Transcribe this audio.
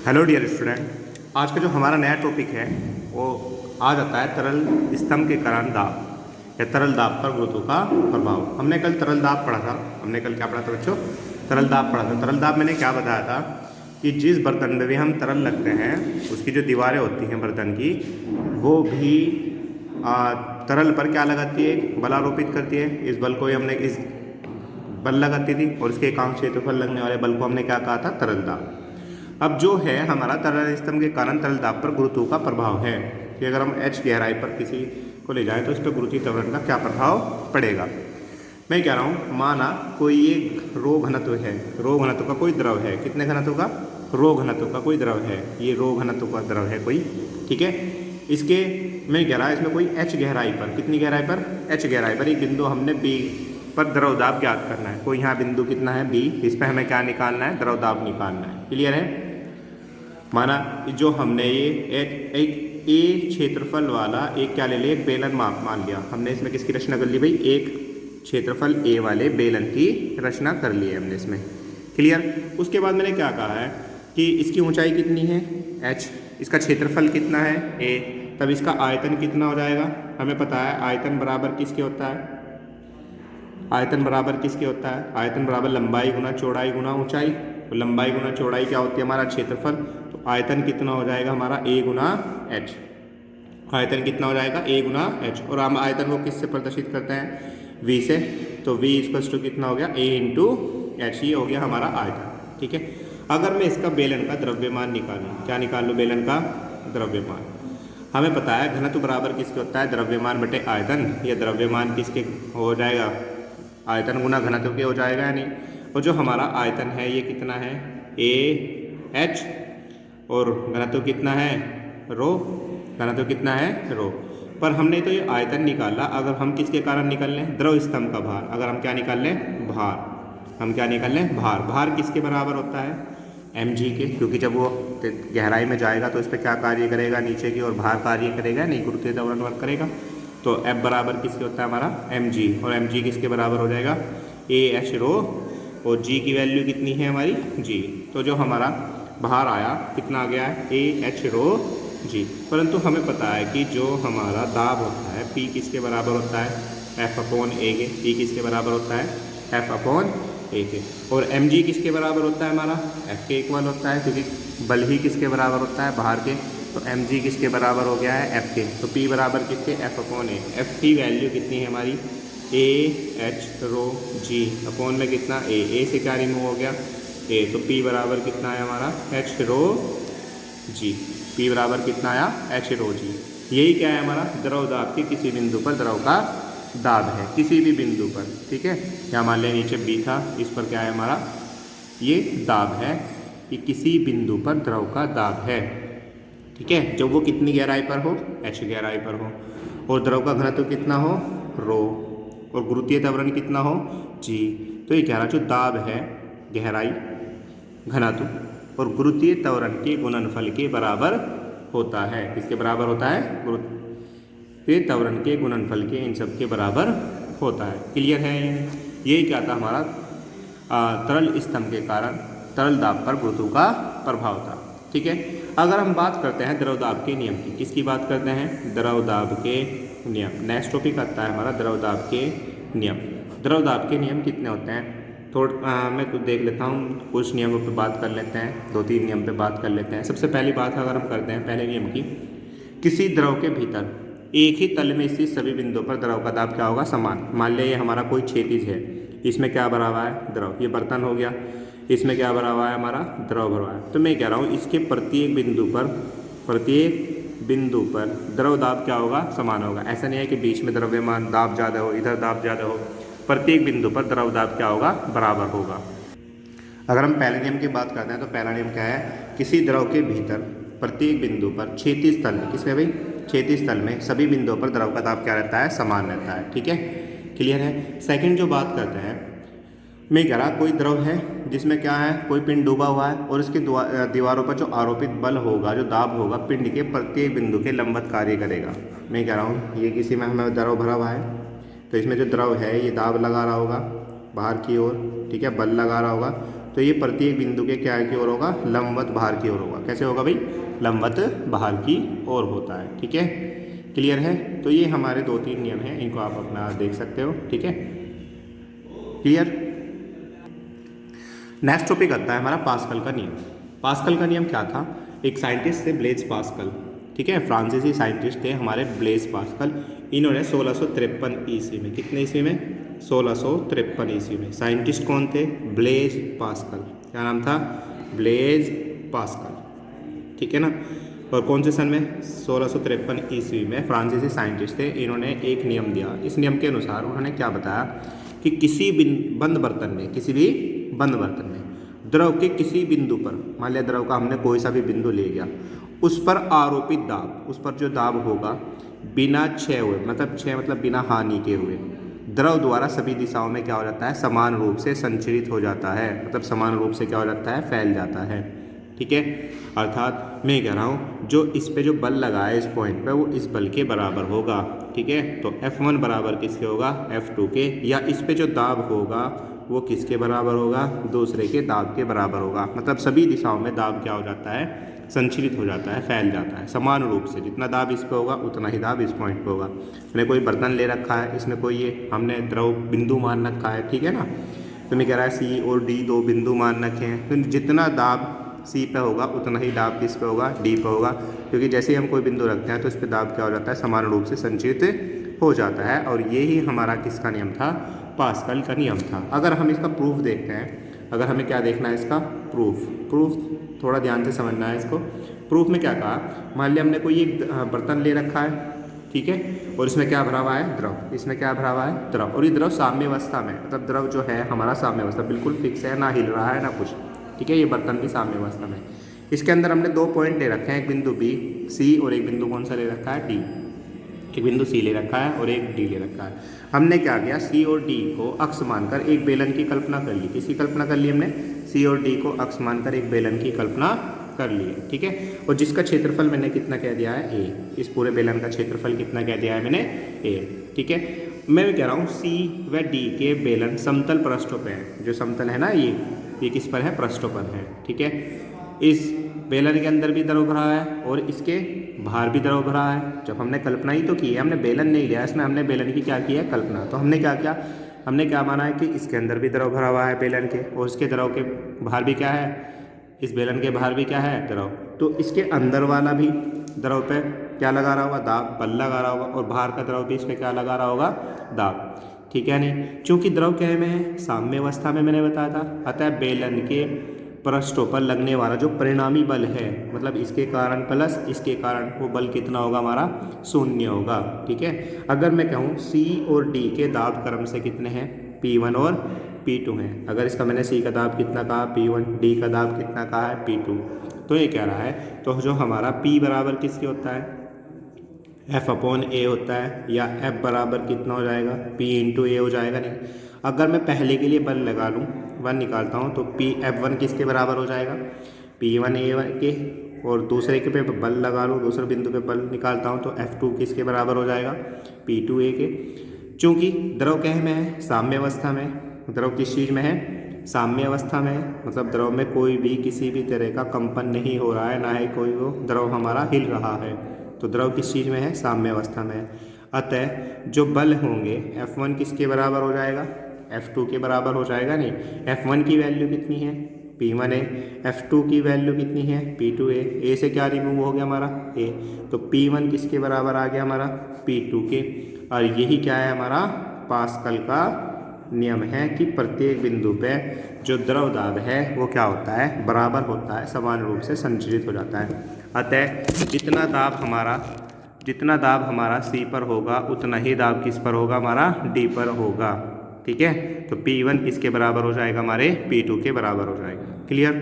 Hello dear student, आज का जो हमारा नया टॉपिक है वो आ जाता है तरल स्तंभ के कारण दाब या तरल दाब पर गुरुत्व का प्रभाव। हमने कल तरल दाब पढ़ा था। हमने कल क्या पढ़ा था बच्चों? तरल दाब पढ़ा था। तरल दाब मैंने क्या बताया था कि जिस बर्तन में भी हम तरल लगते हैं उसकी जो दीवारें होती हैं बर्तन की, वो भी तरल पर क्या लगाती है? बल आरोपित करती है। इस बल को ही हमने इस बल लगाती थी और इसके एकांक क्षेत्रफल लगने वाले बल को हमने क्या कहा था? तरल दाब। अब जो है हमारा तरल स्तंभ के कारण तरल दाब पर गुरुत्व का प्रभाव है कि अगर हम h गहराई पर किसी को ले जाएं तो इस पर गुरुत्वीय त्वरण का क्या प्रभाव पड़ेगा। मैं कह रहा हूँ, माना कोई एक रो घनत्व है, रो घनत्व का कोई द्रव है। कितने घनत्व का? रो घनत्व का कोई द्रव है। ये रो घनत्व का द्रव है कोई, ठीक है। इसके मैं कह रहा इसमें कोई h गहराई पर, कितनी गहराई पर? h गहराई पर एक बिंदु हमने B पर द्रव दाब ज्ञात करना है। कोई यहाँ बिंदु कितना है? B। इस पर हमें क्या निकालना है? द्रव दाब निकालना है। क्लियर है? माना जो हमने ये एक ए क्षेत्रफल वाला एक क्या ले लिया? एक बेलन माप मान लिया हमने। इसमें किसकी रचना कर ली भाई? एक क्षेत्रफल ए वाले बेलन की रचना कर ली है हमने इसमें। क्लियर? उसके बाद मैंने क्या कहा है कि इसकी ऊंचाई कितनी है? h। इसका क्षेत्रफल कितना है? a। तब इसका आयतन कितना हो जाएगा? हमें पता है आयतन बराबर किसके होता है? आयतन बराबर किसके होता है? आयतन बराबर लंबाई गुना चौड़ाई गुना ऊंचाई। तो लंबाई गुना चौड़ाई क्या होती है? हमारा क्षेत्रफल। तो आयतन कितना हो जाएगा हमारा? a Guna h। आयतन कितना हो जाएगा? a Guna h। और हम आयतन को किससे प्रदर्शित करते हैं? v से। तो v इक्वल्स टू कितना हो गया? a into h। ये हो गया हमारा आयतन, ठीक है। अगर मैं इसका बेलन का द्रव्यमान निकालूँ, क्या निकाल लूँ? बेलन का द्रव्यमान। हमें पता है घनत्व बराबर किसके होता है? द्रव्यमान बटे आयतन। ये द्रव्यमान किसके हो जाएगा? आयतन गुना घनत्व के हो जाएगा या नहीं? और जो हमारा आयतन है ये कितना है? a h। और घनत्व कितना है? रो। घनत्व कितना है? रो। पर हमने तो ये आयतन निकाला। अगर हम किसके कारण निकाल लें? द्रव स्तंभ का भार। अगर हम क्या निकाल लें? भार। हम क्या निकाल लें? भार। भार किसके बराबर होता है? mg के, क्योंकि जब वो गहराई में जाएगा तो इस पर क्या कार्य करेगा? नीचे की ओर भार कार्य करेगा, नहीं गुरुत्वीय त्वरण वर्क करेगा। तो F बराबर किसके होता है? हमारा mg। और mg किसके बराबर हो जाएगा? a h रो। और g की वैल्यू कितनी है हमारी? g। तो जो हमारा भार आया कितना आ गया है? a h rho g। परंतु हमें पता है कि जो हमारा दाब होता है P किसके बराबर होता है? F अपॉन a के। P किसके बराबर होता है? F अपॉन a के। और mg किसके बराबर होता है? हमारा F के इक्वल होता है, क्योंकि बल ही किसके बराबर होता है? भार के। तो mg किसके बराबर हो गया है? F के। तो P बराबर किसके? F upon a। F की वैल्यू कितनी है हमारी? a h rho g upon में कितना? a से क्या रिमूव हो गया? a। तो P बराबर कितना है हमारा? h rho g। P बराबर कितना आया? h rho g। यही क्या है हमारा? द्रव दाब के किसी बिंदु पर द्रव का दाब है, किसी भी बिंदु पर, ठीक है। यहाँ मान लिया नीचे B था, इस पर क्या है हमारा? ये दाब है कि किसी बिंदु पर द्रव का दाब है, ठीक है। जब वो कितनी गहराई पर हो? h गहराई पर हो। और द्रव का घनत्व कितना हो? रो। और गुरुत्वीय त्वरण कितना हो? g। तो ये कह रहा जो दाब है, गहराई, घनत्व और गुरुत्वीय त्वरण के गुणनफल के बराबर होता है। किसके बराबर होता है? गुरुत्वीय त्वरण के गुणनफल के, इन सब के बराबर होता है। क्लियर है? यही क्या था हमारा तरल स्तंभ के कारण तरल दाब पर गुरुत्व का प्रभाव था, ठीक है। अगर हम बात करते हैं द्रव दाब के नियम की, किसकी बात करते हैं? द्रव दाब के नियम। नेक्स्ट टॉपिक आता है हमारा द्रव दाब के नियम। द्रव दाब के नियम कितने होते हैं? मैं कुछ देख लेता हूँ, कुछ नियमों पे बात कर लेते हैं, 2-3 नियम पे बात कर लेते हैं। सबसे पहली बात अगर हम करते हैं पहले नियम की, किसी द्रव के भीतर एक ही तल में स्थित सभी बिंदुओं पर द्रव का दाब क्या होगा? समान। मान लिया ये हमारा कोई क्षैतिज है, इसमें क्या भरा हुआ है? द्रव। ये बर्तन हो गया, इसमें क्या भरा हुआ है? हमारा द्रव भरा हुआ है। तो मैं कह रहा हूँ इसके प्रत्येक बिंदु पर द्रव दाब क्या होगा? समान होगा। ऐसा नहीं है कि बीच में द्रव्यमान दाब ज़्यादा हो, इधर दाब ज़्यादा हो। प्रत्येक बिंदु पर द्रव दाब क्या होगा? बराबर होगा। अगर हम पहले नियम की बात करते हैं तो पहला नियम क्या है? किसी द्रव के भीतर प्रत्येक बिंदु पर क्षैतिज तल में, किसमें भाई? क्षैतिज तल में सभी बिंदुओं पर द्रव का दाब क्या रहता है? समान रहता है, ठीक है। क्लियर है? सेकंड जो बात करते हैं, मैं कह रहा कोई द्रव है जिसमें क्या है? कोई पिंड डूबा हुआ है और इसकी दीवारों पर जो आरोपित बल होगा, जो दाब होगा, पिंड के प्रत्येक बिंदु के लंबवत कार्य करेगा। मैं कह रहा हूँ ये किसी में हमें द्रव भरा हुआ है, तो इसमें जो द्रव है ये दाब लगा रहा होगा बाहर की ओर, ठीक है, बल लगा रहा होगा। तो ये प्रत्येक बिंदु के क्या की ओर होगा, लंबवत बाहर की ओर होगा। कैसे होगा भाई, लंबवत बाहर की ओर होता है। ठीक है, क्लियर है। तो ये हमारे 2-3 नियम हैं, इनको आप अपना देख सकते हो। ठीक है, क्लियर। नेक्स्ट टॉपिक आता है हमारा पास्कल का नियम। पास्कल का नियम क्या था, एक साइंटिस्ट थे ब्लेज पास्कल। ठीक है, फ्रांसीसी साइंटिस्ट थे हमारे ब्लेज पास्कल। इन्होंने 1653 ईस्वी में, कितने ईस्वी में, 1653 ईस्वी में। साइंटिस्ट कौन थे, ब्लेज पास्कल। क्या नाम था, ब्लेज पास्कल। ठीक है ना। और कौन से सन में, 1653 ईस्वी में फ्रांसीसी साइंटिस्ट थे। इन्होंने एक नियम दिया। इस नियम के अनुसार उन्होंने क्या बताया कि किसी बंद बर्तन में, किसी भी बंद बर्तन में द्रव के किसी बिंदु पर, मान लिया द्रव का हमने कोई सा भी बिंदु ले गया, उस पर आरोपित दाब, उस पर जो दाब होगा बिना क्षय हुए, मतलब क्षय मतलब बिना हानि के हुए, द्रव द्वारा सभी दिशाओं में क्या हो जाता है, समान रूप से संचरित हो जाता है। मतलब समान रूप से क्या हो जाता है, फैल जाता है। ठीक है, अर्थात मैं कह रहा हूँ जो इस पे जो बल लगा है इस पॉइंट पे, वो इस बल के बराबर होगा। ठीक है, तो F1 बराबर किसके होगा, F2 के। या इस पे जो दाब होगा वो किसके बराबर होगा, दूसरे के दाब के बराबर होगा। मतलब सभी दिशाओं में दाब क्या हो जाता है, संचरित हो जाता है, फैल जाता है समान रूप से। जितना दाब इस पे होगा उतना ही दाब इस पॉइंट पे होगा। मैंने कोई बर्तन ले रखा है, इसमें कोई ये हमने द्रव बिंदु मान रखा है। ठीक है ना, तो मैं कह रहा है C और D 2 बिंदु मान रखे हैं। तो जितना दाब C पे होगा उतना ही दाब किस पे होगा, D पे होगा। क्योंकि जैसे ही हम कोई बिंदु रखते हैं तो इस पे दाब क्या हो जाता है, समान रूप से संचरित हो जाता है। और यही हमारा किसका नियम था, पास्कल का नियम था। अगर हम इसका प्रूफ देखते हैं, अगर हमें क्या देखना है, इसका प्रूफ थोड़ा ध्यान से समझना है इसको। प्रूफ में क्या कहा, मान लिया हमने कोई एक बर्तन ले रखा है, ठीक है, और इसमें क्या भरा हुआ है, द्रव। इसमें क्या भरा हुआ है, द्रव। और ये द्रव साम्य अवस्था में, मतलब द्रव जो है हमारा साम्य अवस्था बिल्कुल फिक्स है, ना हिल रहा है ना कुछ। ठीक है, ये बर्तन भी साम्य अवस्था में। इसके अंदर हमने 2 पॉइंट ले रखे हैं, एक बिंदु B C और एक बिंदु कौन सा ले रखा है, D। एक बिंदु C ले रखा है और एक D ले रखा है। हमने क्या किया, C और D को अक्ष मानकर एक बेलन की कल्पना कर ली। किसकी कल्पना कर ली हमने, C और D को अक्ष मानकर एक बेलन की कल्पना कर ली। ठीक है, और जिसका क्षेत्रफल मैंने कितना कह दिया है, A। इस पूरे बेलन का क्षेत्रफल कितना कह दिया है मैंने, A। ठीक है, मैं कह रहा हूँ C व D के बेलन समतल पृष्ठों पे हैं। जो समतल है ना, ये किस पर है, पृष्ठों पर है। ठीक है, इस बेलन के अंदर भी द्रव भरा है और इसके बाहर भी द्रव भरा है। जब हमने कल्पना ही तो की है, हमने बेलन नहीं लिया, इसमें हमने बेलन की क्या की है, कल्पना। तो हमने क्या किया, हमने क्या माना है कि इसके अंदर भी द्रव भरा हुआ है बेलन के, और इसके द्रव के बाहर भी क्या है, इस बेलन के बाहर भी क्या है, द्रव। तो इसके अंदर वाला भी द्रव पे क्या लगा रहा होगा, दाब, बल लगा रहा होगा, और बाहर का द्रव भी इस पर क्या लगा रहा होगा, दाब। ठीक है नहीं, चूँकि द्रव क्या में है, साम्य अवस्था में मैंने बताया था। अतः बेलन के पृष्ठों पर लगने वाला जो परिणामी बल है, मतलब इसके कारण प्लस इसके कारण, वो बल कितना होगा हमारा, 0 होगा। ठीक है, अगर मैं कहूँ C और D के दाब क्रम से कितने हैं, P1 और P2 हैं। अगर इसका मैंने C का दाब कितना कहा, P1, D का दाब कितना कहा है, P2। तो ये कह रहा है, तो जो हमारा P बराबर किसके होता है, F/A होता है, या F बराबर कितना हो जाएगा, P × A हो जाएगा। नहीं, अगर मैं पहले के लिए बल लगा लूँ, 1 निकालता हूँ, तो F1 किसके बराबर हो जाएगा, P1A के। और दूसरे के पे बल लगा लूँ, दूसरे बिंदु पे बल निकालता हूँ, तो F2 किसके बराबर हो जाएगा, P2A के। चूँकि द्रव कह में है, साम्य अवस्था में। द्रव किस चीज़ में है, साम्य अवस्था में, मतलब द्रव में कोई भी किसी भी तरह का कंपन नहीं हो रहा है, ना ही कोई वो द्रव हमारा हिल रहा है। तो द्रव किस चीज़ में है, साम्य अवस्था में। अतः जो बल होंगे, F1 किसके बराबर हो जाएगा, F2 के बराबर हो जाएगा। नहीं, F1 की वैल्यू कितनी है, P1A। F2 की वैल्यू कितनी है, P2A। A से क्या रिमूव हो गया हमारा, A। तो P1 किसके बराबर आ गया हमारा, P2 के। और यही क्या है हमारा पास्कल का नियम है कि प्रत्येक बिंदु पे जो द्रव दाब है वो क्या होता है, बराबर होता है, समान रूप से संचरित हो जाता है। अतः जितना दाब हमारा C पर होगा उतना ही दाब किस पर होगा, हमारा D पर होगा। ठीक है, तो P1 किसके बराबर हो जाएगा, हमारे P2 के बराबर हो जाएगा। क्लियर।